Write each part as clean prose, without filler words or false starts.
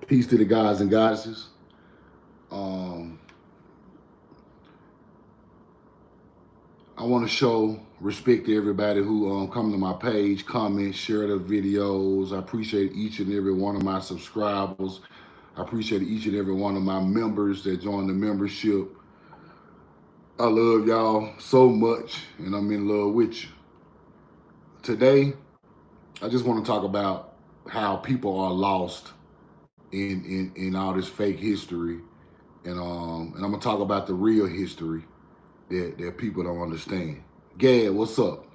Peace to the gods and goddesses. Um, I want to show respect to everybody who come to my page, comment, share the videos. I appreciate each and every one of my subscribers. I appreciate each and every one of my members that joined the membership. I love y'all so much, and I'm in love with you. Today, I just want to talk about how people are lost in all this fake history, and I'm gonna talk about the real history that people don't understand. Gad, what's up?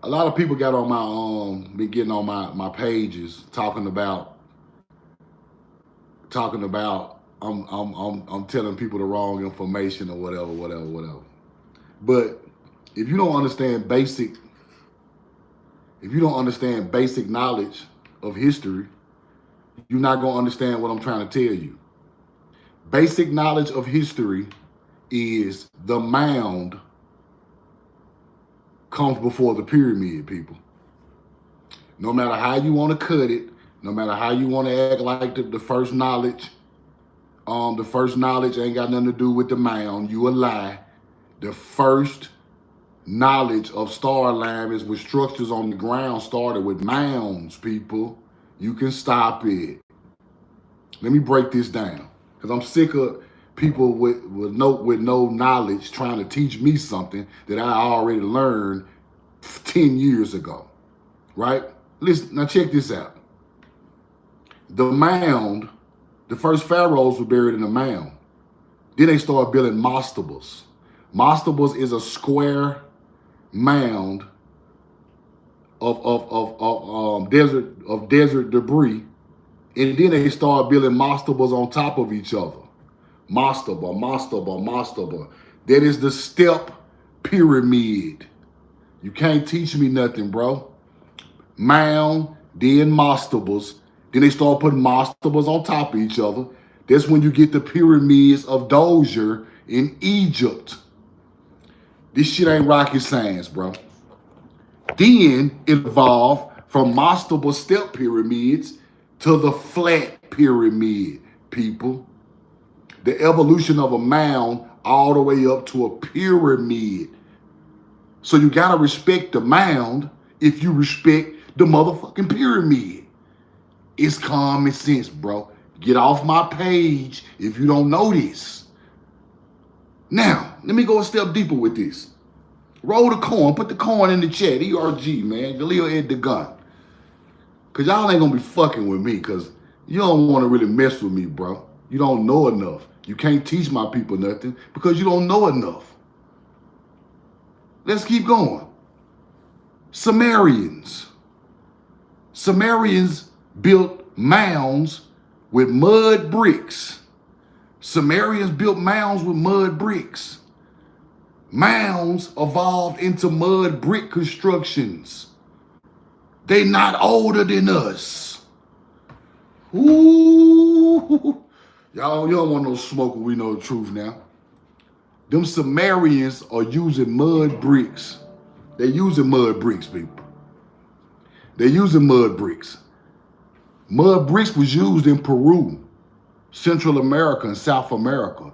A lot of people got on my been getting on my pages talking about I'm telling people the wrong information or whatever. But if you don't understand basic knowledge of history, you're not gonna understand what I'm trying to tell you. Basic knowledge of history is the mound comes before the pyramid, people. No matter how you want to cut it, no matter how you want to act like the first knowledge ain't got nothing to do with the mound, you a lie. The first knowledge of star alignments with structures on the ground started with mounds, people. You can stop it. Let me break this down, because I'm sick of people with no knowledge trying to teach me something that I already learned 10 years ago, right? Listen, now check this out. The mound, the first pharaohs were buried in a mound. Then they started building mastabas. Mastabas is a square mound of desert debris, and then they started building mastabas on top of each other. Mastaba. That is the step pyramid. You can't teach me nothing, bro. Mound, then mastabas. Then they start putting mastabas on top of each other. That's when you get the pyramids of Dozier in Egypt. This shit ain't rocket science, bro. Then it evolved from mastaba step pyramids to the flat pyramid, people. The evolution of a mound all the way up to a pyramid. So you gotta respect the mound if you respect the motherfucking pyramid. It's common sense, bro. Get off my page if you don't know this. Now, let me go a step deeper with this. Roll the coin, put the coin in the chat, ERG, man, Galil Ed the gun. Cause y'all ain't gonna be fucking with me, cause you don't wanna really mess with me, bro. You don't know enough. You can't teach my people nothing because you don't know enough. Let's keep going. Sumerians built mounds with mud bricks. Sumerians built mounds with mud bricks. Mounds evolved into mud brick constructions. They not older than us. Ooh. Y'all don't want no smoke when we know the truth now. Them Sumerians are using mud bricks. They're using mud bricks, people. They're using mud bricks. Mud bricks was used in Peru, Central America, and South America.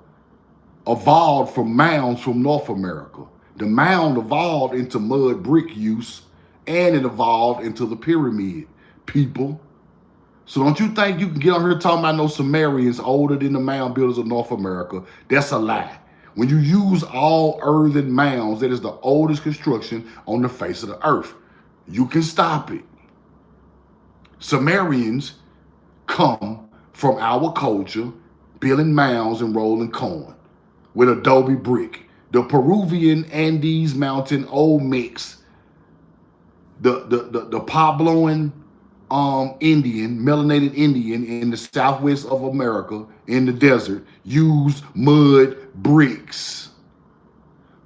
Evolved from mounds from North America. The mound evolved into mud brick use, and it evolved into the pyramid, people. So don't you think you can get on here talking about no Sumerians older than the mound builders of North America? That's a lie. When you use all earthen mounds, that is the oldest construction on the face of the earth. You can stop it. Sumerians come from our culture, building mounds and rolling corn with adobe brick. The Peruvian Andes Mountain Olmecs, the Pabloan Indian, melanated Indian in the southwest of America, in the desert, use mud bricks.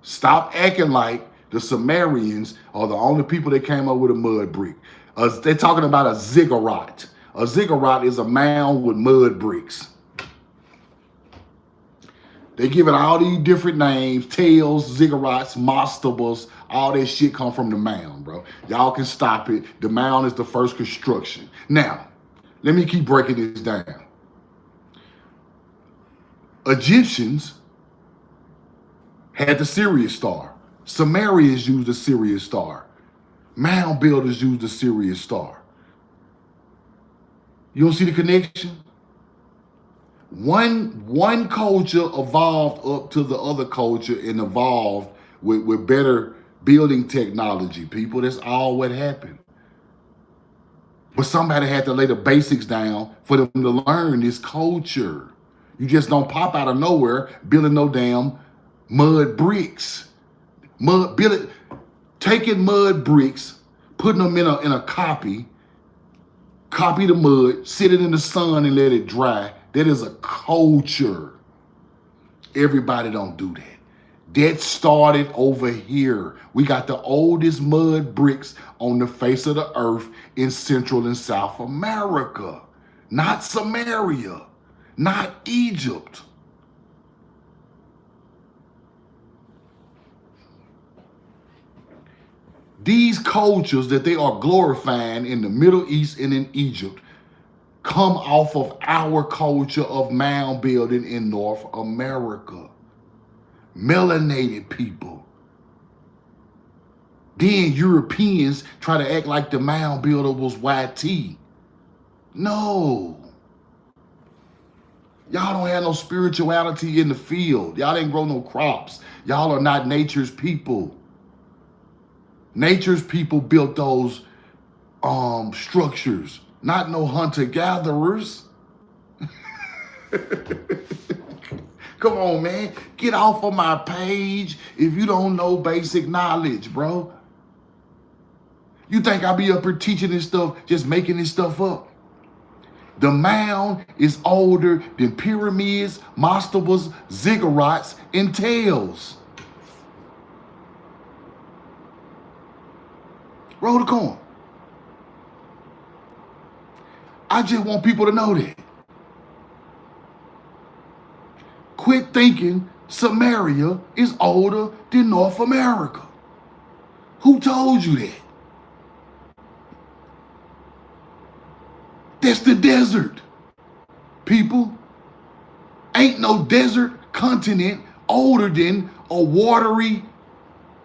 Stop acting like the Sumerians are the only people that came up with a mud brick. They're talking about a ziggurat. A ziggurat is a mound with mud bricks. They give it all these different names: tails, ziggurats, mastabas. All that shit come from the mound, bro. Y'all can stop it. The mound is the first construction. Now, Let me keep breaking this down. Egyptians had the Sirius star. Sumerians used the Sirius star. Mound builders used the Sirius star. You don't see the connection? One culture evolved up to the other culture and evolved with better building technology, people. That's all what happened. But somebody had to lay the basics down for them to learn this culture. You just don't pop out of nowhere building no damn mud bricks. Taking mud bricks, putting them in a copy the mud, sit it in the sun and let it dry. That is a culture. Everybody don't do that. That started over here. We got the oldest mud bricks on the face of the earth in Central and South America. Not Samaria, not Egypt. These cultures that they are glorifying in the Middle East and in Egypt come off of our culture of mound building in North America. Melanated people. Then Europeans try to act like the mound builder was YT. No. Y'all don't have no spirituality in the field. Y'all didn't grow no crops. Y'all are not nature's people. Nature's people built those structures, not no hunter-gatherers. Come on, man. Get off of my page if you don't know basic knowledge, bro. You think I'll be up here teaching this stuff, just making this stuff up? The mound is older than pyramids, mastabas, ziggurats, and tails. Roll the coin. I just want people to know that. Quit thinking Samaria is older than North America. Who told you that? That's the desert, people. Ain't no desert continent older than a watery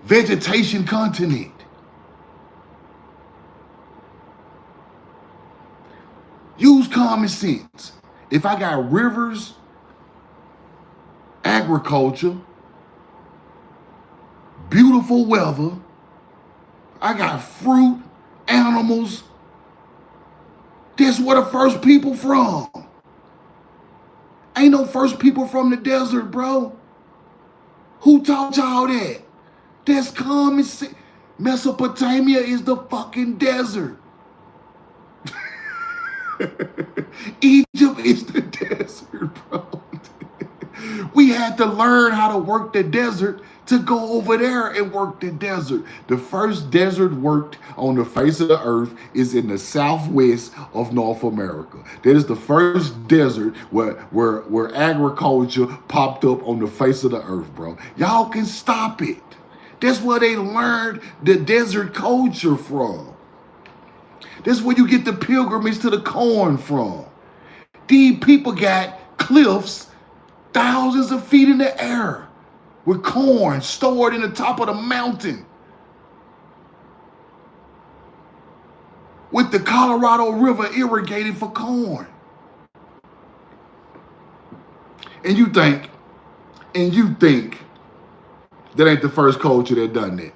vegetation continent. Use common sense. If I got rivers, agriculture, beautiful weather, I got fruit, animals, that's where the first people from. Ain't no first people from the desert, bro. Who taught y'all that? That's common sense. Mesopotamia is the fucking desert. Egypt is the desert, bro. We had to learn how to work the desert to go over there and work the desert. The first desert worked on the face of the earth is in the southwest of North America. That is the first desert where agriculture popped up on the face of the earth, bro. Y'all can stop it. That's where they learned the desert culture from. That's where you get the pilgrimage to the corn from. These people got cliffs thousands of feet in the air with corn stored in the top of the mountain. With the Colorado River irrigated for corn. And you think that ain't the first culture that done that.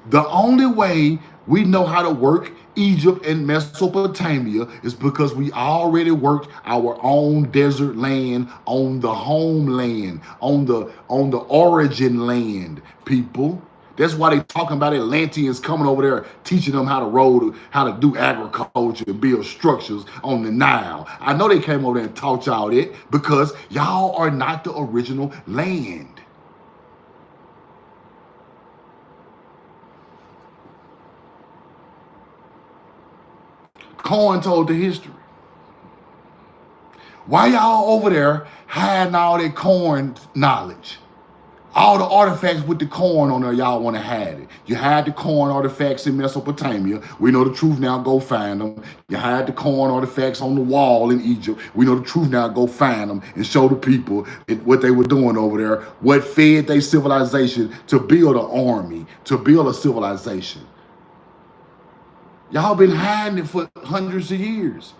The only way we know how to work Egypt and Mesopotamia is because we already worked our own desert land on the homeland, on the origin land, people. That's why they talking about Atlanteans coming over there, teaching them how to do agriculture and build structures on the Nile. I know they came over there and taught y'all that because y'all are not the original land. Corn told the history. Why y'all over there hiding all that corn knowledge? All the artifacts with the corn on there, y'all want to hide it. You hide the corn artifacts in Mesopotamia. We know the truth now, go find them. You hide the corn artifacts on the wall in Egypt. We know the truth now, go find them and show the people what they were doing over there, what fed their civilization to build an army, to build a civilization. Y'all been hiding it for hundreds of years.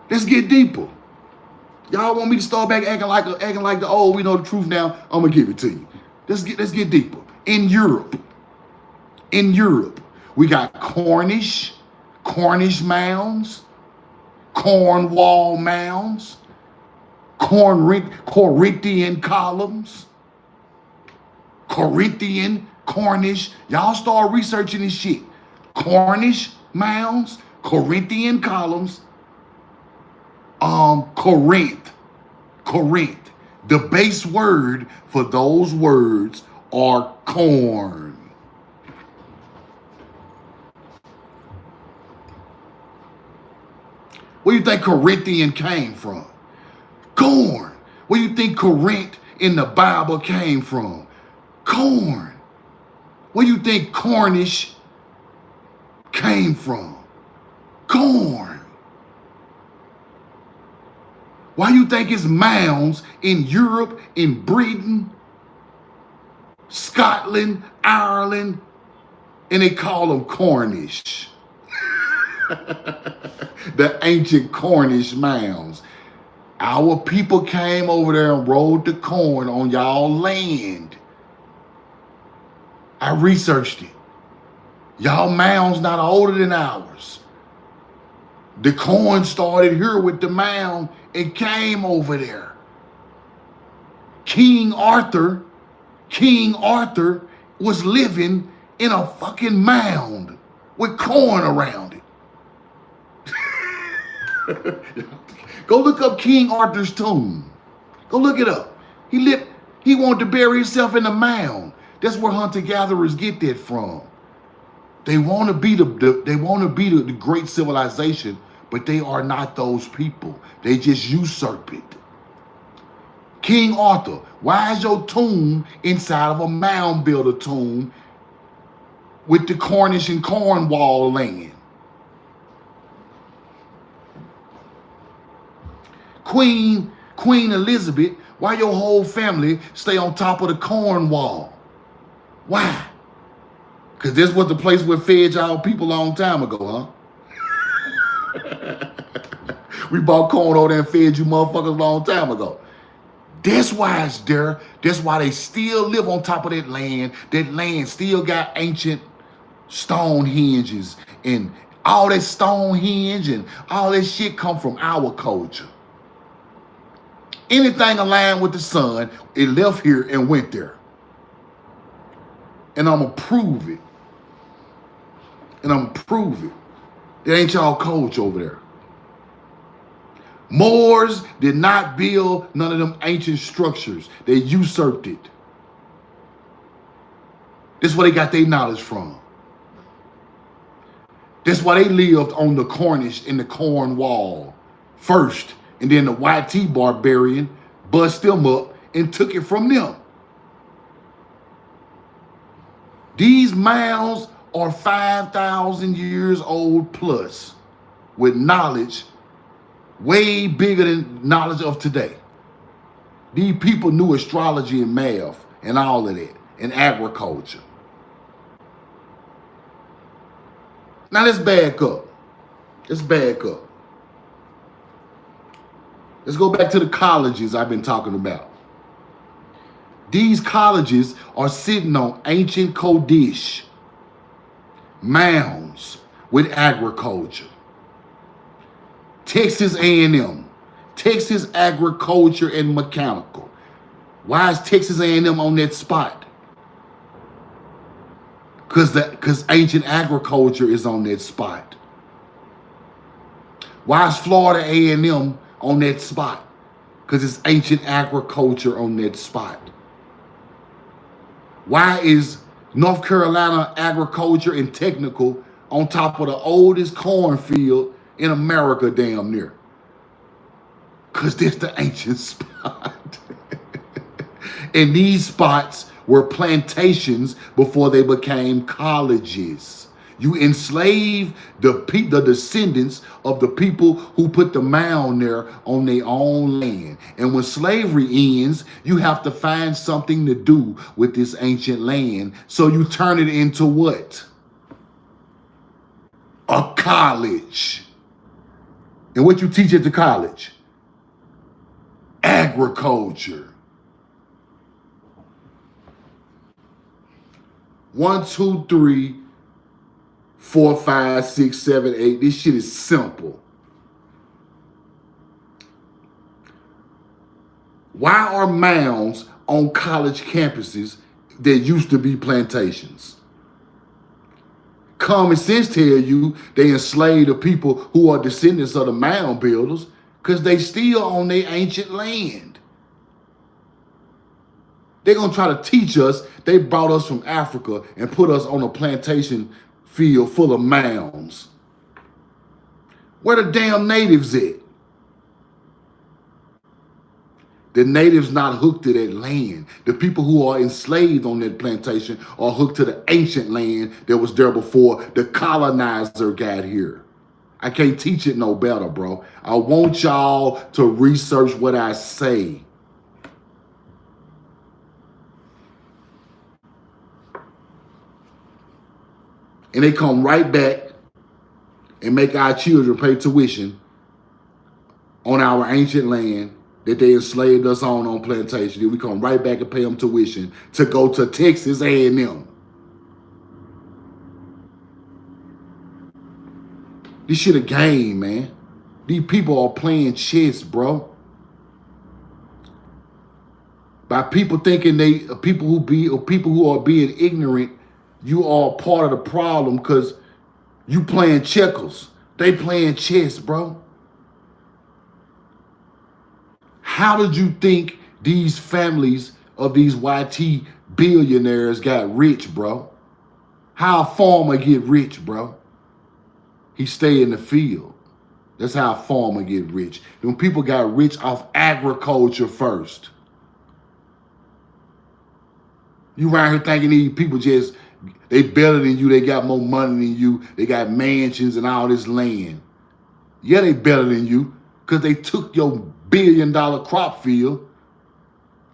Let's get deeper. Y'all want me to start back acting like the old, we know the truth now, I'm gonna give it to you. Let's get deeper. In Europe, we got Cornish mounds, Cornwall mounds, Corinthian columns, Cornish. Y'all start researching this shit. Cornish mounds, Corinthian columns, Corinth. The base word for those words are corn. Where you think Corinthian came from? Corn. Where you think Corinth in the Bible came from? Corn. Where you think Cornish came from? Corn. Why you think it's mounds in Europe, in Britain, Scotland, Ireland, and they call them Cornish? The ancient Cornish mounds. Our people came over there and rolled the corn on y'all land. I researched it. Y'all mounds not older than ours. The corn started here with the mound and came over there. King Arthur was living in a fucking mound with corn around it. Go look up King Arthur's tomb. Go look it up. He wanted to bury himself in a mound. That's where hunter-gatherers get that from. They want to be the great civilization, but they are not those people. They just usurp it. King Arthur, why is your tomb inside of a mound builder tomb with the Cornish and Cornwall land? Queen Elizabeth, why your whole family stay on top of the Cornwall? Why? Because this was the place where fed y'all people a long time ago, huh? We bought corn over there and fed you motherfuckers a long time ago. That's why it's there. That's why they still live on top of that land. That land still got ancient Stonehenges, and all that Stonehenge and all that shit come from our culture. Anything aligned with the sun, it left here and went there. And I'm going to prove it. It ain't y'all culture over there. Moors did not build none of them ancient structures. They usurped it. This is where they got their knowledge from. That's why they lived on the Cornish and the Cornwall first. And then the YT barbarian bust them up and took it from them. These mounds are 5,000 years old plus, with knowledge way bigger than knowledge of today. These people knew astrology and math and all of that, and agriculture. Now let's back up. Let's go back to the colleges I've been talking about. These colleges are sitting on ancient Kodesh, mounds with agriculture. Texas A&M, Texas Agriculture and Mechanical. Why is Texas A&M on that spot? Because ancient agriculture is on that spot. Why is Florida A&M on that spot? Because it's ancient agriculture on that spot. Why is North Carolina Agriculture and Technical on top of the oldest cornfield in America damn near? Because this the ancient spot. And these spots were plantations before they became colleges. You enslave the descendants of the people who put the mound there on their own land. And when slavery ends, you have to find something to do with this ancient land. So you turn it into what? A college. And what you teach at the college? Agriculture. 1, 2, 3, 4, 5, 6, 7, 8. This shit is simple. Why are mounds on college campuses that used to be plantations? Common sense tell you they enslaved the people who are descendants of the mound builders because they still on their ancient land. They're going to try to teach us they brought us from Africa and put us on a plantation field full of mounds. Where the damn natives at? The natives not hooked to that land. The people who are enslaved on that plantation are hooked to the ancient land that was there before the colonizer got here. I can't teach it no better, bro. I want y'all to research what I say. And they come right back and make our children pay tuition on our ancient land that they enslaved us on plantation. We come right back and pay them tuition to go to Texas A&M. This shit a game, man. These people are playing chess, bro. By people thinking people who are being ignorant, you are part of the problem because you playing checkers. They playing chess, bro. How did you think these families of these YT billionaires got rich, bro? How a farmer get rich, bro? He stay in the field. That's how a farmer get rich. When people got rich off agriculture first. You around here thinking these people just, they better than you, they got more money than you, they got mansions and all this land. Yeah, they better than you because they took your billion-dollar crop field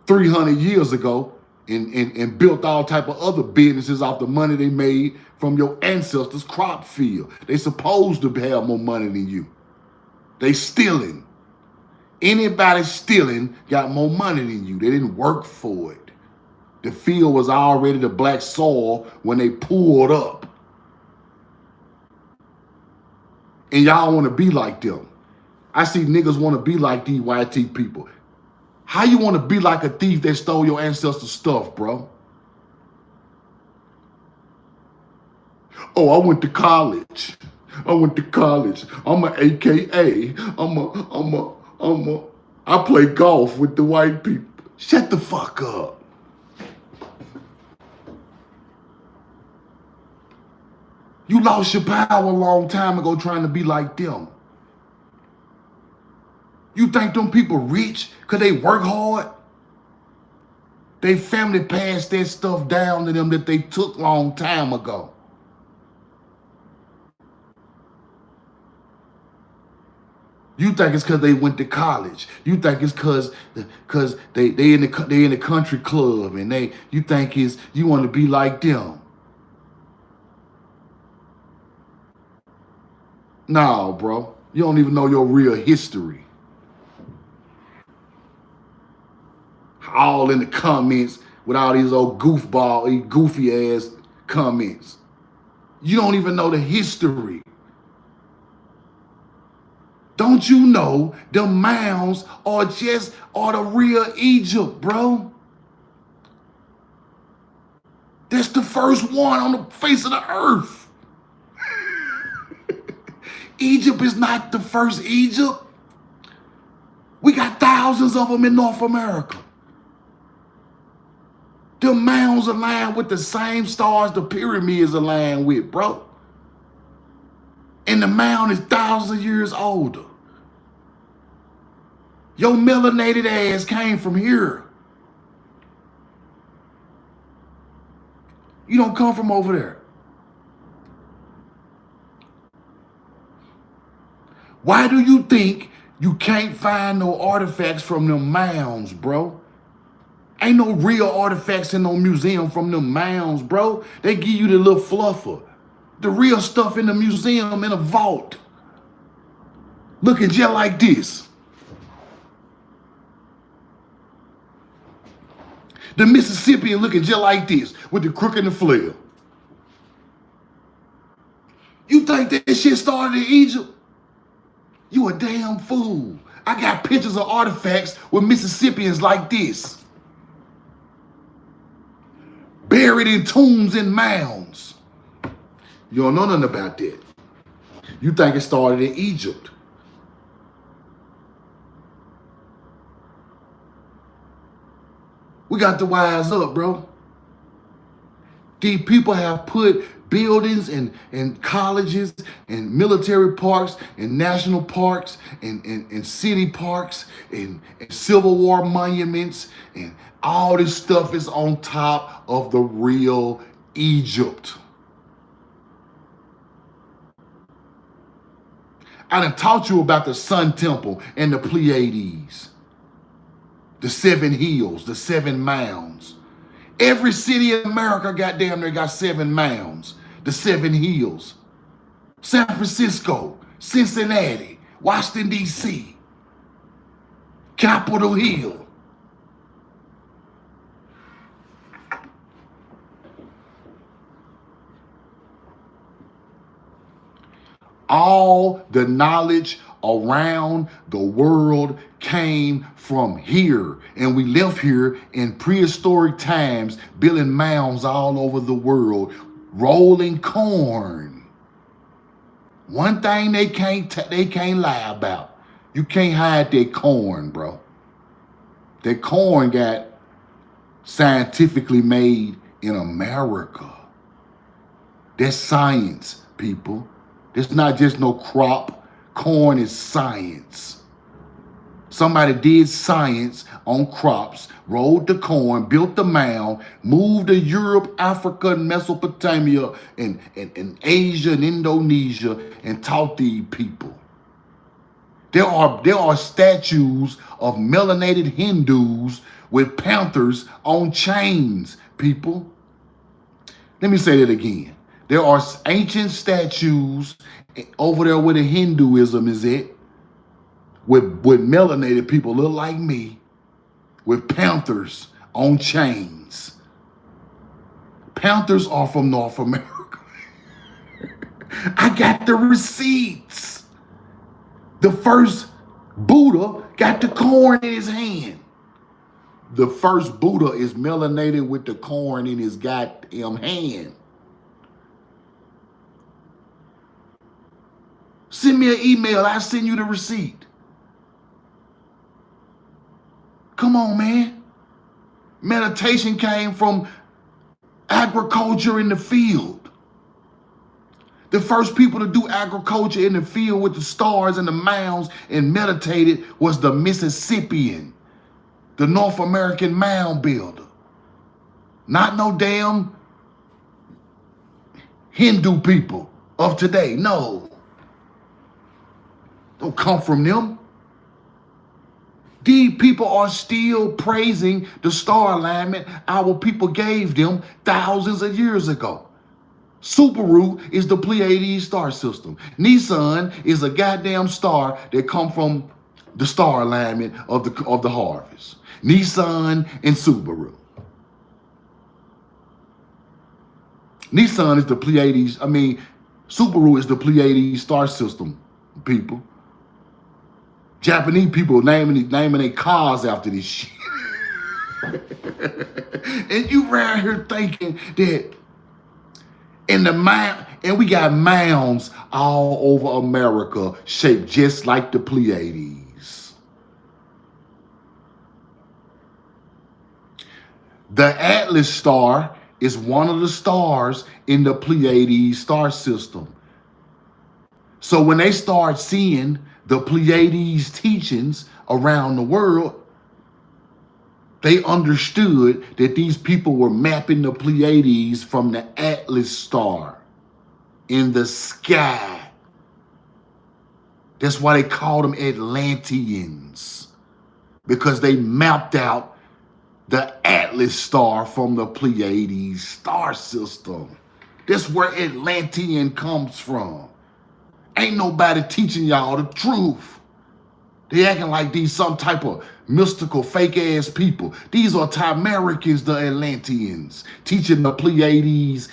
300 years ago and built all type of other businesses off the money they made from your ancestors' crop field. They supposed to have more money than you. They stealing. Anybody stealing got more money than you. They didn't work for it. The field was already the black soil when they pulled up. And y'all want to be like them. I see niggas want to be like these YT people. How you want to be like a thief that stole your ancestors' stuff, bro? Oh, I went to college. I'm a AKA. I play golf with the white people. Shut the fuck up. You lost your power a long time ago trying to be like them. You think them people rich because they work hard? They family passed that stuff down to them that they took long time ago. You think it's because they went to college. You think it's because they in the country club and you think you want to be like them. No, bro. You don't even know your real history. All in the comments with all these old goofy ass comments. You don't even know the history. Don't you know the mounds are the real Egypt, bro? That's the first one on the face of the earth. Egypt is not the first Egypt. We got thousands of them in North America. The mounds align with the same stars the pyramids align with, bro. And the mound is thousands of years older. Your melanated ass came from here. You don't come from over there. Why do you think you can't find no artifacts from them mounds, bro? Ain't no real artifacts in no museum from them mounds, bro. They give you the little fluffer. The real stuff in the museum in a vault. Looking just like this. The Mississippian looking just like this with the crook and the flail. You think that shit started in Egypt? You a damn fool. I got pictures of artifacts with Mississippians like this. Buried in tombs and mounds. You don't know nothing about that. You think it started in Egypt. We got to wise up, bro. These people have put buildings and colleges and military parks and national parks and city parks and Civil War monuments, and all this stuff is on top of the real Egypt. I done taught you about the Sun Temple and the Pleiades, the 7 hills, the 7 mounds. Every city in America, goddamn, they got 7 mounds, the 7 hills. San Francisco, Cincinnati, Washington, D.C., Capitol Hill. All the knowledge around the world came from here, and we left here in prehistoric times, building mounds all over the world, rolling corn. One thing they can't lie about: you can't hide that corn, bro. That corn got scientifically made in America. That's science, people. It's not just no crop. Corn is science. Somebody did science on crops, rolled the corn, built the mound, moved to Europe, Africa, and Mesopotamia, and Asia and Indonesia, and taught these people. There are statues of melanated Hindus with panthers on chains, people. Let me say that again. There are ancient statues over there where the Hinduism is at, with melanated people look like me, with panthers on chains. Panthers are from North America. I got the receipts. The first Buddha got the corn in his hand. The first Buddha is melanated with the corn in his goddamn hand. Send me an email. I'll send you the receipt. Come on, man. Meditation came from agriculture in the field. The first people to do agriculture in the field with the stars and the mounds and meditated was the Mississippian, the North American mound builder. Not no damn Hindu people of today. No. Don't come from them. These people are still praising the star alignment our people gave them thousands of years ago. Subaru is the Pleiades star system. Nissan is a goddamn star that come from the star alignment of the harvest. Nissan and Subaru. Nissan is the Pleiades. Subaru is the Pleiades star system, people. Japanese people naming their cars after this shit. And you around here thinking that in the mound, and we got mounds all over America shaped just like the Pleiades. The Atlas star is one of the stars in the Pleiades star system. So when they start seeing the Pleiades teachings around the world, They understood that these people were mapping the Pleiades from the Atlas star in the sky. That's why they called them Atlanteans, because they mapped out the Atlas star from the Pleiades star system. That's where Atlantean comes from. Ain't nobody teaching y'all the truth. They acting like these some type of mystical fake ass people. These are Timericans, the Atlanteans, teaching the Pleiades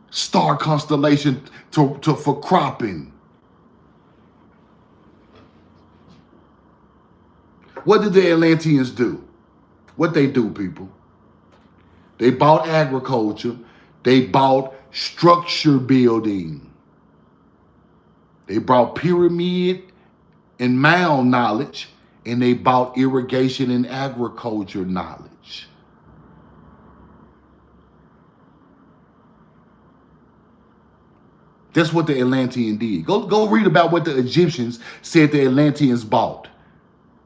star constellation for cropping. What did the Atlanteans do? What they do, people? They bought agriculture. They bought structure building. They brought pyramid and mound knowledge, and they bought irrigation and agriculture knowledge. That's what the Atlantean did. Go read about what the Egyptians said the Atlanteans bought.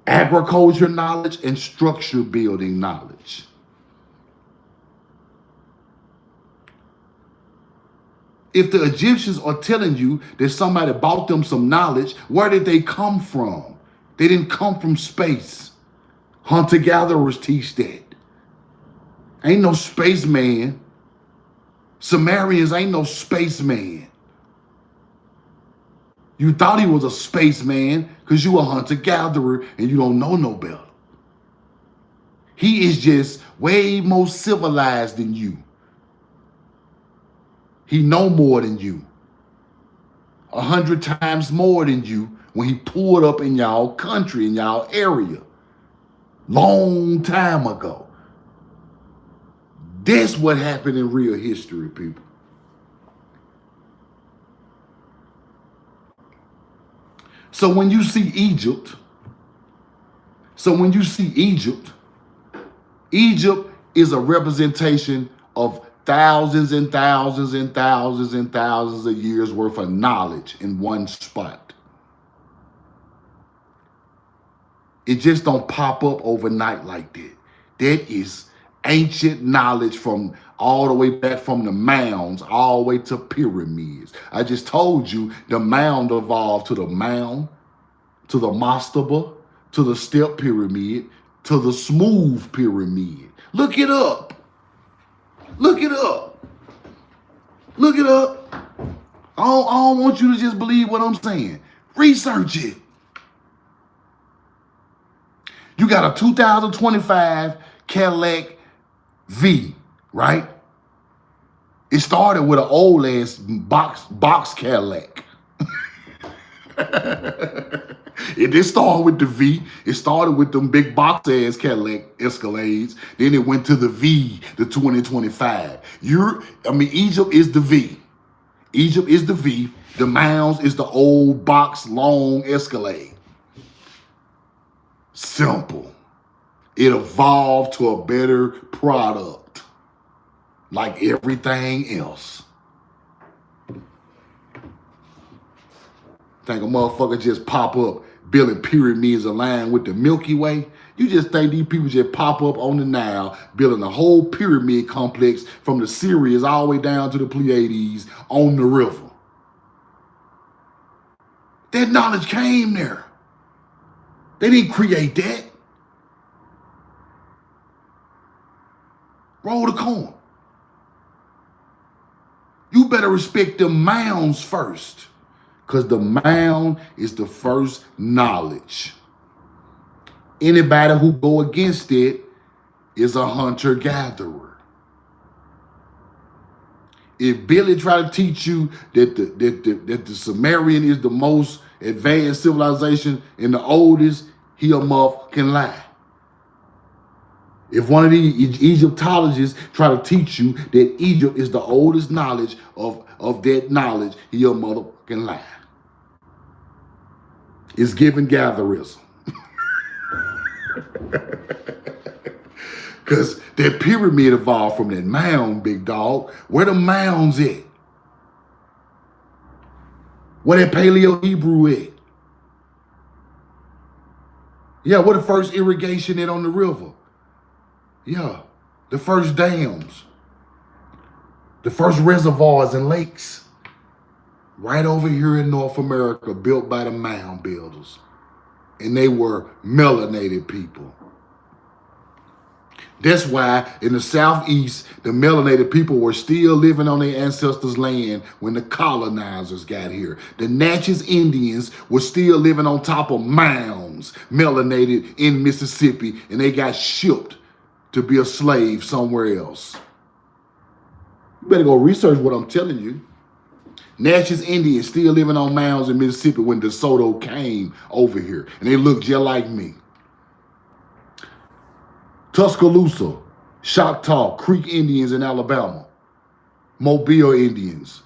Agriculture knowledge and structure building knowledge. If the Egyptians are telling you that somebody bought them some knowledge, where did they come from? They didn't come from space. Hunter-gatherers teach that. Ain't no spaceman. Sumerians ain't no spaceman. You thought he was a spaceman because you a hunter-gatherer and you don't know no better. He is just way more civilized than you. He know more than you. 100 times more than you when he pulled up in y'all country, in y'all area. Long time ago. That's what happened in real history, people. So when you see Egypt, Egypt is a representation of thousands and thousands and thousands and thousands of years worth of knowledge in one spot. It just don't pop up overnight like that. That is ancient knowledge from all the way back from the mounds, all the way to pyramids. I just told you the mound evolved to the mound, to the mastaba, to the step pyramid, to the smooth pyramid. Look it up. Look it up. Look it up. I don't want you to just believe what I'm saying. Research it. You got a 2025 Cadillac V, right? It started with an old ass box Cadillac. It didn't start with the V. It started with them big box ass Cadillac Escalades. Then it went to the V, the 2025. Egypt is the V. Egypt is the V. The Mounds is the old box long Escalade. Simple. It evolved to a better product, like everything else. Think a motherfucker just pop up building pyramids aligned with the Milky Way? You just think these people just pop up on the Nile building a whole pyramid complex from the Sirius all the way down to the Pleiades on the river. That knowledge came there. They didn't create that. Roll the coin. You better respect the mounds first, because the mound is the first knowledge. Anybody who go against it is a hunter-gatherer. If Billy try to teach you that the Sumerian is the most advanced civilization and the oldest, he a motherfucking lie. If one of these Egyptologists try to teach you that Egypt is the oldest knowledge of that knowledge, he a motherfucking lie. It's given gatherism. Because that pyramid evolved from that mound, big dog. Where the mounds at? Where that Paleo Hebrew at? Yeah, where the first irrigation at on the river? Yeah, the first dams, the first reservoirs and lakes, right over here in North America, built by the mound builders. And they were melanated people. That's why in the Southeast, the melanated people were still living on their ancestors' land when the colonizers got here. The Natchez Indians were still living on top of mounds, melanated in Mississippi, and they got shipped to be a slave somewhere else. You better go research what I'm telling you. Natchez Indians still living on mounds in Mississippi when DeSoto came over here, and they looked just like me. Tuscaloosa, Choctaw, Creek Indians in Alabama, Mobile Indians,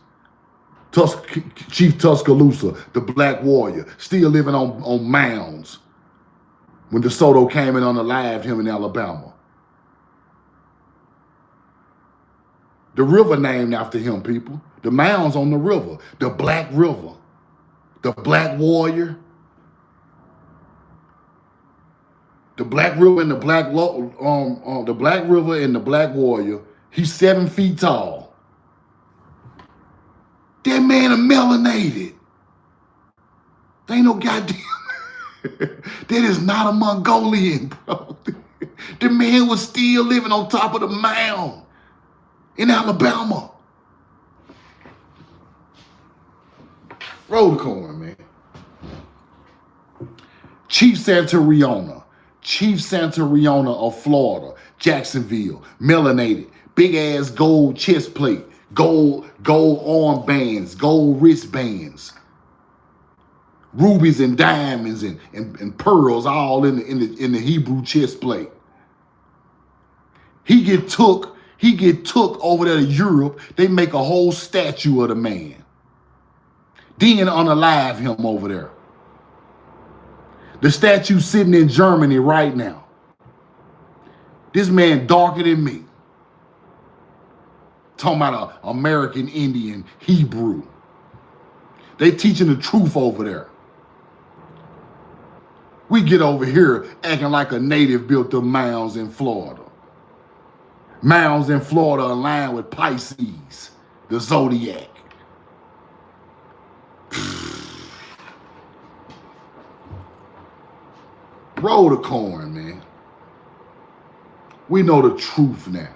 Chief Tuscaloosa, the Black Warrior, still living on mounds when DeSoto came and unalived him in Alabama. The river named after him, people. The mounds on the river, the Black River, the Black Warrior, the Black River and the the Black River and the Black Warrior. He's 7 feet tall. That man is melanated. They ain't no goddamn. That is not a Mongolian, bro. The man was still living on top of the mound in Alabama. Roll the corn, man. Chief Santoriana of Florida, Jacksonville, melanated, big ass gold chest plate, gold arm bands, gold wristbands, rubies and diamonds and pearls all in the Hebrew chest plate. He get took over there to Europe. They make a whole statue of the man. Then unalive him over there. The statue sitting in Germany right now. This man darker than me. Talking about an American Indian Hebrew. They teaching the truth over there. We get over here acting like a native built the mounds in Florida. Mounds in Florida align with Pisces, the zodiac. Roll the corn, man. We know the truth now.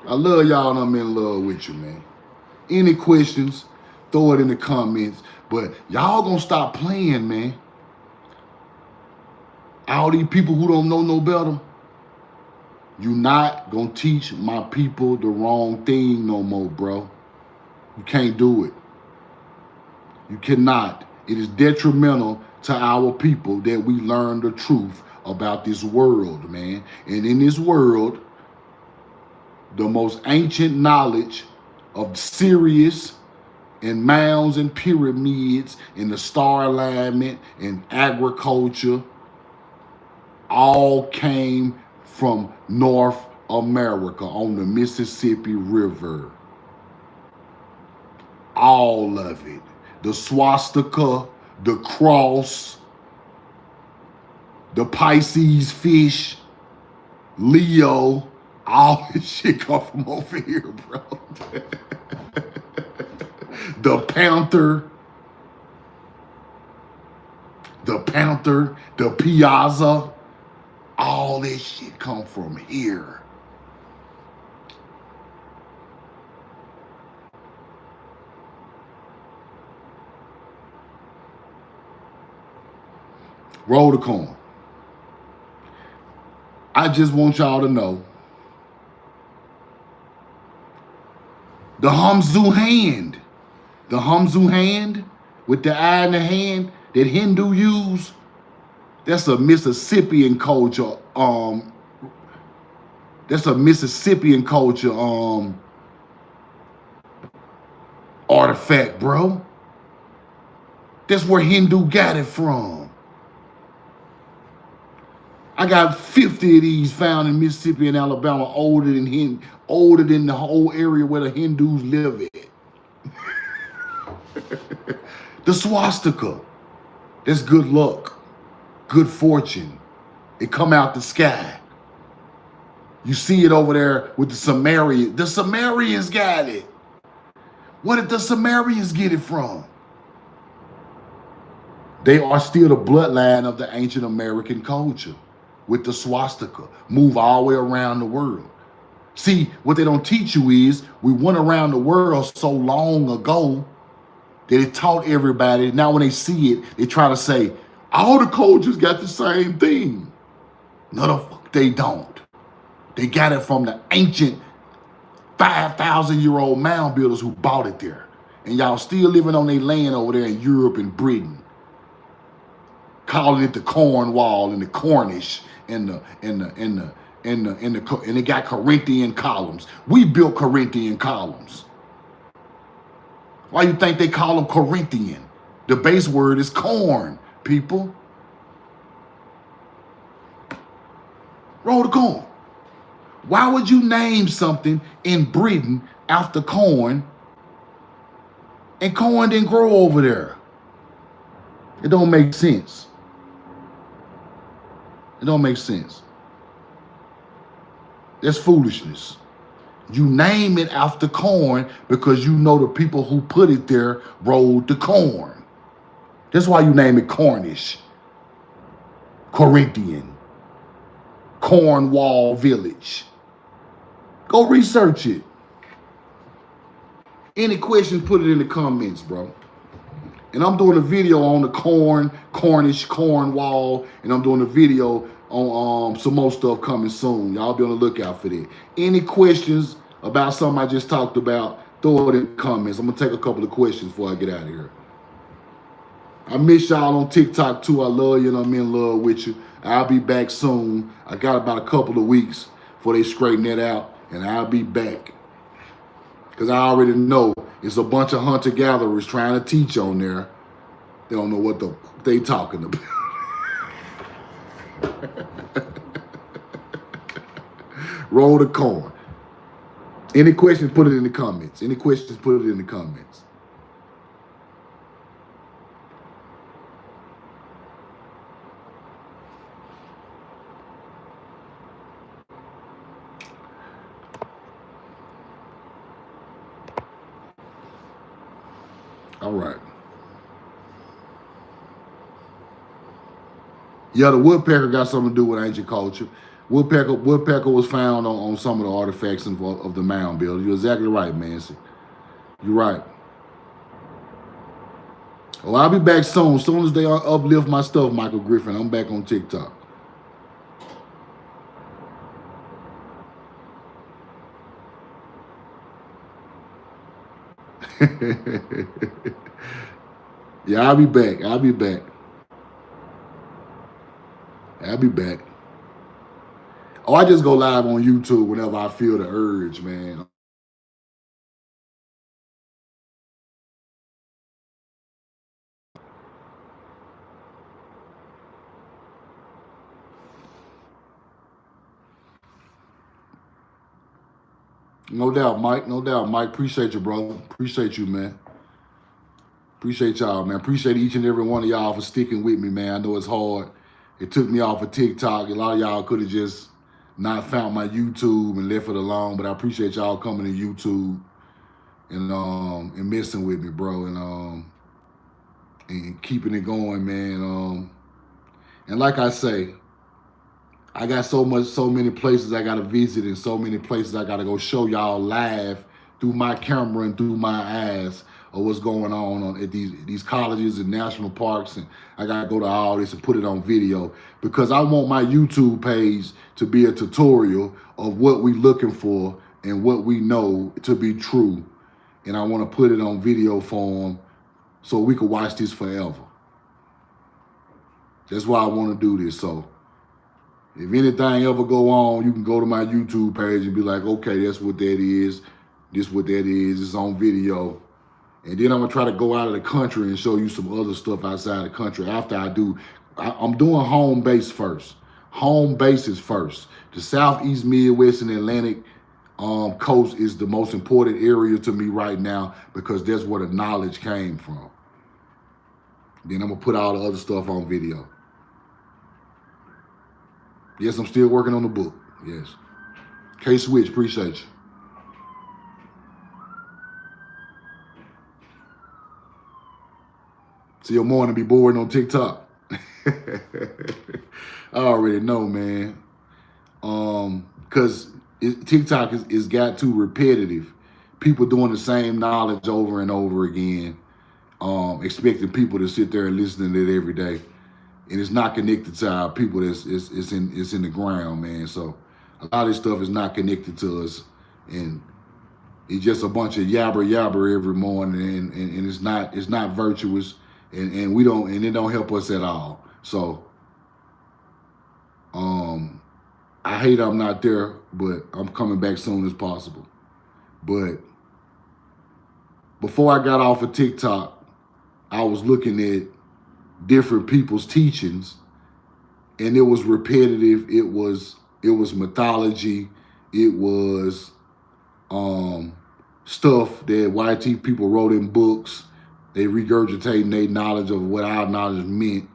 I love y'all and I'm in love with you, man. Any questions, throw it in the comments. But y'all gonna stop playing, man. All these people who don't know no better, you not gonna teach my people the wrong thing no more, bro. You can't do it. You cannot. It is detrimental to our people that we learn the truth about this world, man. And in this world, the most ancient knowledge of Sirius and mounds and pyramids and the star alignment and agriculture all came from North America on the Mississippi River. All of it. The swastika, the cross, the Pisces fish, Leo, all this shit come from over here, bro. The panther, the piazza, all this shit come from here. Roll the corn. I just want y'all to know the Hamzu hand with the eye in the hand that Hindu use, that's a Mississippian culture. That's a Mississippian culture artifact, bro. That's where Hindu got it from. I got 50 of these found in Mississippi and Alabama, older than the whole area where the Hindus live at. The swastika, that's good luck. good fortune. It come out the sky. You see it over there with the Sumerians. The Sumerians got it. Where did the Sumerians get it from? They are still the bloodline of the ancient American culture with the swastika. Move all the way around the world. See, what they don't teach you is we went around the world so long ago that it taught everybody. Now when they see it, they try to say, all the cultures got the same thing. No, the fuck they don't. They got it from the ancient 5,000-year-old mound builders who bought it there. And y'all still living on their land over there in Europe and Britain. Calling it the Cornwall and the Cornish and it got Corinthian columns. We built Corinthian columns. Why you think they call them Corinthian? The base word is corn, people. Roll the corn. Why would you name something in Britain after corn and corn didn't grow over there? It don't make sense. It don't make sense. That's foolishness. You name it after corn because you know the people who put it there rolled the corn. That's why you name it Cornish, Corinthian, Cornwall Village. Go research it. Any questions, put it in the comments, bro. And I'm doing a video on the Cornish, Cornwall, and I'm doing a video on some more stuff coming soon. Y'all be on the lookout for that. Any questions about something I just talked about, throw it in the comments. I'm going to take a couple of questions before I get out of here. I miss y'all on TikTok too. I love you and I'm in love with you. I'll be back soon. I got about a couple of weeks before they straighten that out, and I'll be back. Because I already know it's a bunch of hunter-gatherers trying to teach on there. They don't know what they talking about. Roll the corn. Any questions, put it in the comments. Any questions, put it in the comments. All right. Yeah, the woodpecker got something to do with ancient culture. Woodpecker was found on some of the artifacts of the mound builders. You're exactly right, Mancy. You're right. Well, I'll be back soon. As soon as they uplift my stuff, Michael Griffin, I'm back on TikTok. Yeah, I'll be back. I'll be back. I'll be back. Oh, I just go live on YouTube whenever I feel the urge, man. No doubt, Mike. No doubt, Mike. Appreciate you, brother. Appreciate you, man. Appreciate y'all, man. Appreciate each and every one of y'all for sticking with me, man. I know it's hard. It took me off of TikTok. A lot of y'all could have just not found my YouTube and left it alone, but I appreciate y'all coming to YouTube and messing with me, bro, and keeping it going, man. And like I say, I got so many places I gotta visit and so many places I gotta go show y'all live through my camera and through my eyes of what's going on at these colleges and national parks, and I gotta go to all this and put it on video because I want my YouTube page to be a tutorial of what we looking for and what we know to be true, and I want to put it on video form so we can watch this forever. That's why I want to do this. So if anything ever go on, you can go to my YouTube page and be like, okay, that's what that is. This what that is. It's on video. And then I'm going to try to go out of the country and show you some other stuff outside the country after I do. I'm doing home base first. Home base is first. The Southeast, Midwest, and Atlantic coast is the most important area to me right now because that's where the knowledge came from. Then I'm going to put all the other stuff on video. Yes, I'm still working on the book. Yes. K-Switch, appreciate you. So your morning be bored on TikTok. I already know, man. Because TikTok is got too repetitive. People doing the same knowledge over and over again, expecting people to sit there and listen to it every day, and it's not connected to our people. It's in the ground, man. So a lot of this stuff is not connected to us, and it's just a bunch of yabber yabber every morning, and it's not virtuous, and we don't and it don't help us at all. So um, I hate I'm not there, but I'm coming back soon as possible. But before I got off of TikTok, I was looking at different people's teachings, and it was repetitive. It was mythology. It was um, stuff that YT people wrote in books. They regurgitating their knowledge of what our knowledge meant,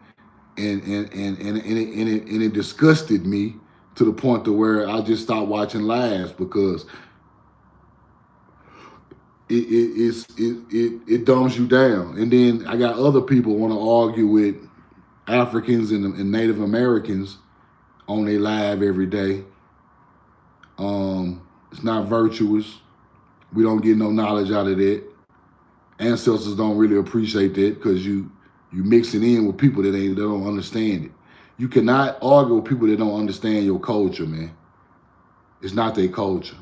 and it disgusted me to the point to where I just stopped watching lives because it dumbs you down. And then I got other people want to argue with Africans and Native Americans on their live every day. It's not virtuous. We don't get no knowledge out of that. Ancestors don't really appreciate that because you mixing in with people that don't understand it. You cannot argue with people that don't understand your culture, man. It's not their culture.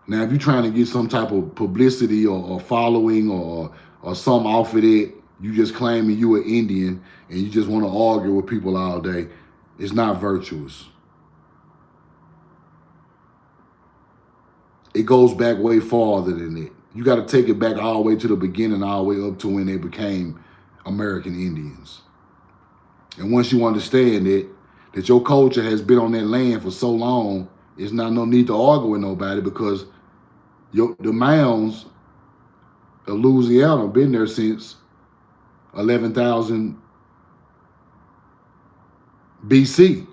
Now, if you're trying to get some type of publicity or following or some off of it, you just claiming you an Indian and you just want to argue with people all day, it's not virtuous. It goes back way farther than that. You got to take it back all the way to the beginning, all the way up to when they became American Indians. And once you understand that your culture has been on that land for so long, it's not no need to argue with nobody because the Mounds of Louisiana been there since 11,000 BC,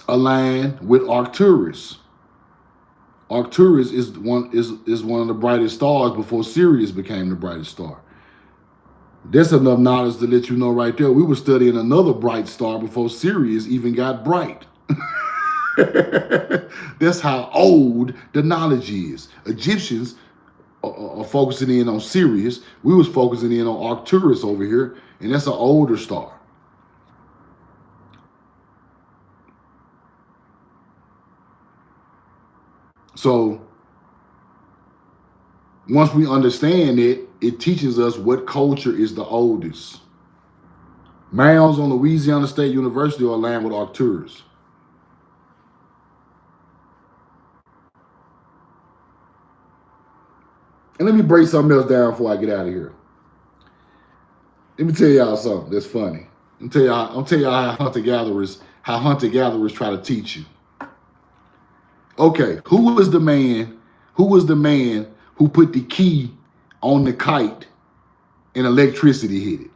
aligned with Arcturus. Arcturus is one of the brightest stars before Sirius became the brightest star. That's enough knowledge to let you know right there. We were studying another bright star before Sirius even got bright. That's how old the knowledge is. Egyptians are focusing in on Sirius. We was focusing in on Arcturus over here, and that's an older star. So once we understand it, it teaches us what culture is the oldest. Mounds on Louisiana State University are aligned with Arcturus. And let me break something else down before I get out of here. Let me tell y'all something that's funny. I'm tell y'all how hunter-gatherers try to teach you. Okay, who was the man who put the key on the kite and electricity hit it?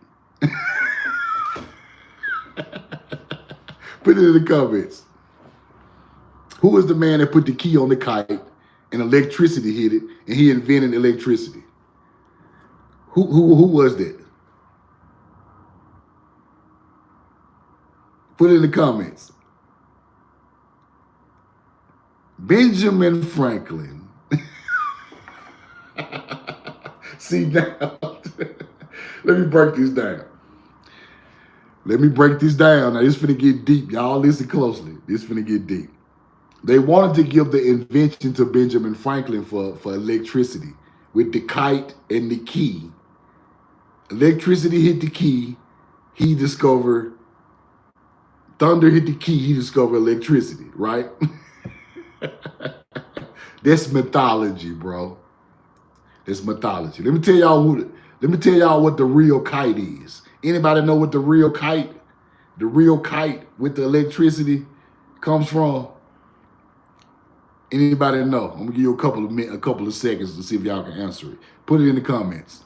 Put it in the comments. Who was the man that put the key on the kite and electricity hit it and he invented electricity? Who was that? Put it in the comments. Benjamin Franklin. See now, let me break this down. Let me break this down. Now, this finna get deep. Y'all listen closely. This finna get deep. They wanted to give the invention to Benjamin Franklin for electricity with the kite and the key. Electricity hit the key. He discovered thunder hit the key. He discovered electricity, right? That's mythology, bro. That's mythology. Let me tell y'all what the real kite is. Anybody know what the real kite with the electricity comes from? Anybody know? I'm gonna give you a couple of seconds to see if y'all can answer it. Put it in the comments.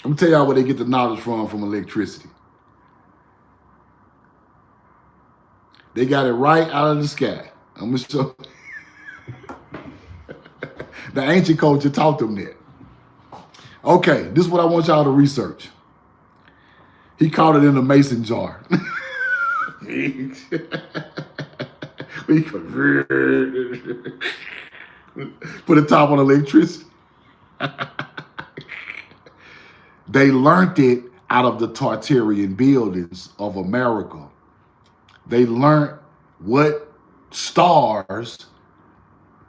I'm gonna tell y'all where they get the knowledge from electricity. They got it right out of the sky. I'm gonna show. The ancient culture taught them that. Okay, this is what I want y'all to research. He caught it in a mason jar. Put a top on electricity. They learned it out of the Tartarian buildings of America. They learned what stars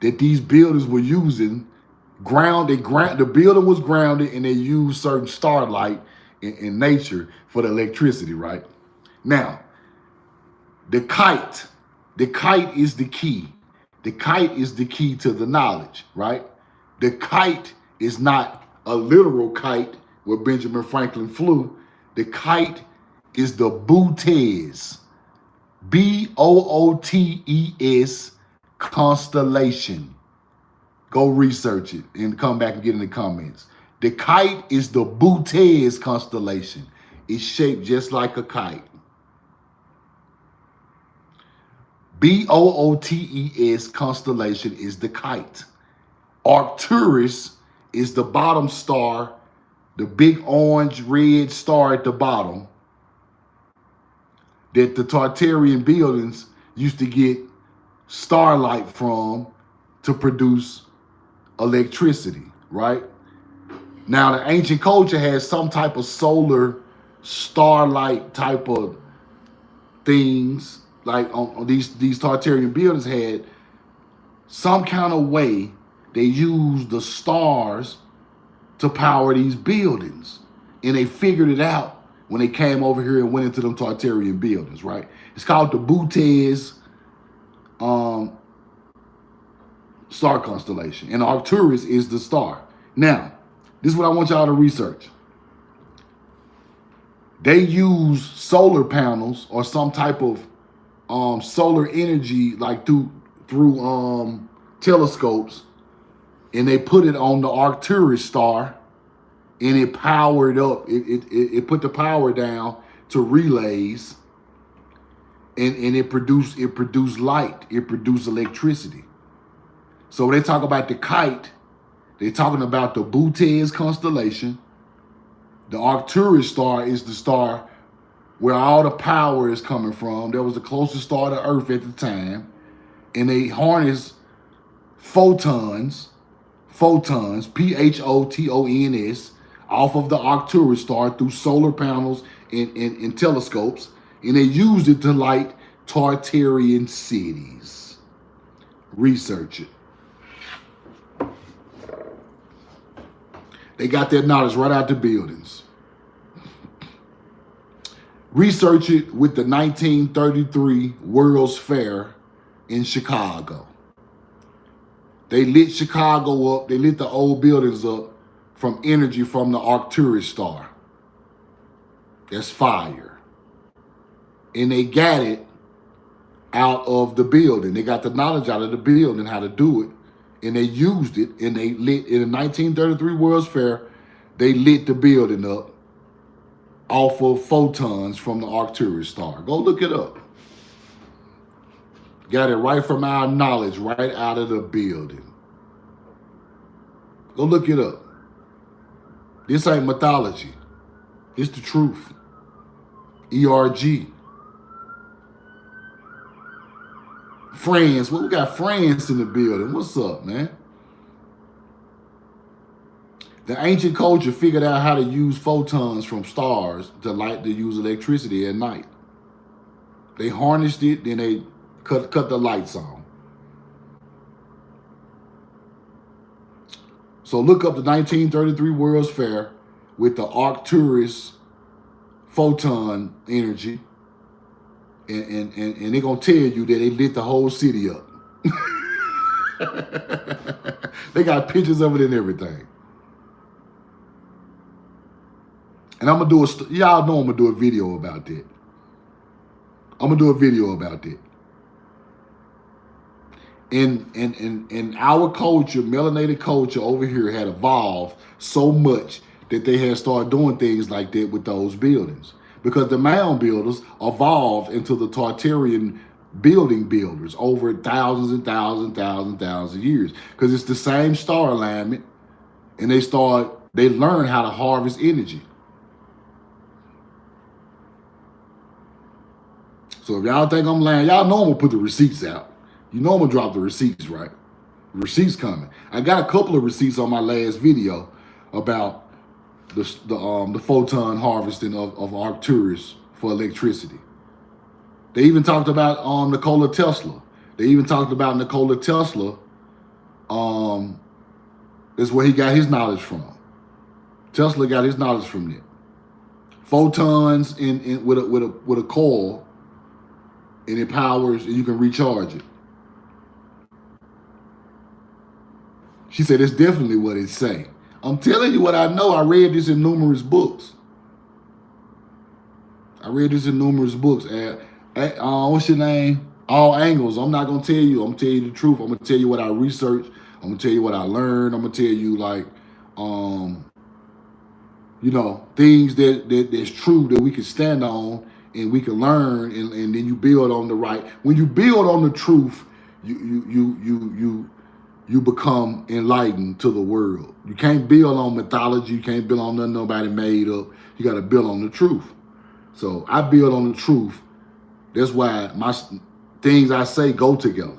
that these buildings were using. The building was grounded, and they used certain starlight in nature for the electricity, right? Now, the kite is the key. The kite is the key to the knowledge, right? The kite is not a literal kite where Benjamin Franklin flew. The kite is the Bootes, Bootes constellation. Go research it and come back and get in the comments. The kite is the Bootes constellation. It's shaped just like a kite. Bootes constellation is the kite. Arcturus is the bottom star, the big orange red star at the bottom that the Tartarian buildings used to get starlight from to produce electricity, right? Now, the ancient culture has some type of solar starlight type of things, like on these Tartarian buildings had some kind of way they used the stars to power these buildings. And they figured it out when they came over here and went into them Tartarian buildings, right? It's called the Bootes star constellation. And Arcturus is the star. Now, this is what I want y'all to research. They use solar panels or some type of solar energy, like through telescopes, and they put it on the Arcturus star, and it powered up. It put the power down to relays, and it produced light. It produced electricity. So when they talk about the kite, they're talking about the Bootes constellation. The Arcturus star is the star where all the power is coming from. That was the closest star to Earth at the time. And they harness photons, P-H-O-T-O-N-S, off of the Arcturus star through solar panels and telescopes. And they used it to light Tartarian cities. Research it. They got that knowledge right out the buildings. Research it with the 1933 World's Fair in Chicago. They lit Chicago up. They lit the old buildings up from energy from the Arcturus star. That's fire. And they got it out of the building. They got the knowledge out of the building how to do it. And they used it, and they lit, in the 1933 World's Fair, they lit the building up off of photons from the Arcturus star. Go look it up. Got it right from our knowledge, right out of the building. Go look it up. This ain't mythology. It's the truth. ERG. Friends. Well, we got friends in the building. What's up, man? The ancient culture figured out how to use photons from stars to use electricity at night. They harnessed it, then they cut the lights on. So look up the 1933 World's Fair with the Arcturus photon energy. And they're going to tell you that they lit the whole city up. They got pictures of it and everything. And I'm going to y'all know I'm going to do a video about that. I'm going to do a video about that. In our culture, melanated culture over here had evolved so much that they had started doing things like that with those buildings, because the mound builders evolved into the Tartarian building builders over thousands and thousands of years, because it's the same star alignment, and they learn how to harvest energy. So if y'all think I'm lying, y'all know I'm gonna put the receipts out. You know I'm gonna drop the receipts, right? The receipts coming. I got a couple of receipts on my last video about the photon harvesting of Arcturus for electricity. They even talked about Nikola Tesla. They even talked about Nikola Tesla. That's where he got his knowledge from. Tesla got his knowledge from that. Photons with a coil, and it powers, and you can recharge it. She said, it's definitely what it say. I'm telling you what I know. I read this in numerous books. What's your name? All angles. I'm not going to tell you. I'm going to tell you the truth. I'm going to tell you what I researched. I'm going to tell you what I learned. I'm going to tell you, like, things that's true that we can stand on and we can learn, and then you build on the right. When you build on the truth, you become enlightened to the world. You can't build on mythology. You can't build on nothing nobody made up. You got to build on the truth. So I build on the truth. That's why my things I say go together,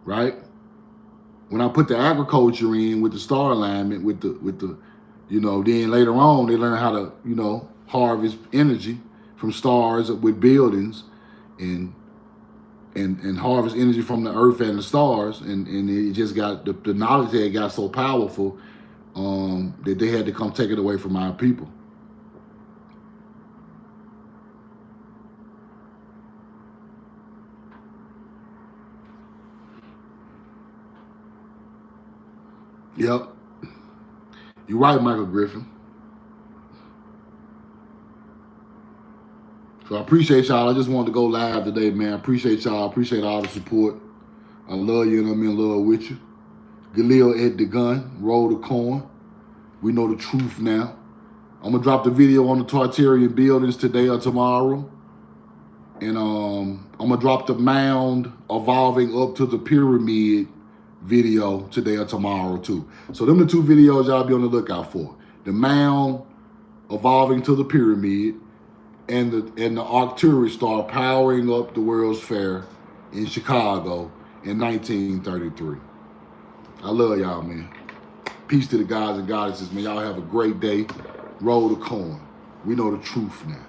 right? When I put the agriculture in with the star alignment, with the then later on they learn how to harvest energy from stars with buildings, and harvest energy from the earth and the stars, and it just got the knowledge there got so powerful that they had to come take it away from our people. Yep. You're right, Michael Griffin. So I appreciate y'all. I just wanted to go live today, man. I appreciate y'all. I appreciate all the support. I love you, and I'm in love with you. Galil at the gun. Roll the coin. We know the truth now. I'm going to drop the video on the Tartarian buildings today or tomorrow. And I'm going to drop the mound evolving up to the pyramid video today or tomorrow too. So them the two videos y'all be on the lookout for. The mound evolving to the pyramid, and the Arcturus star powering up the World's Fair in Chicago in 1933. I love y'all, man. Peace to the gods and goddesses, man. Y'all have a great day. Roll the coin. We know the truth now.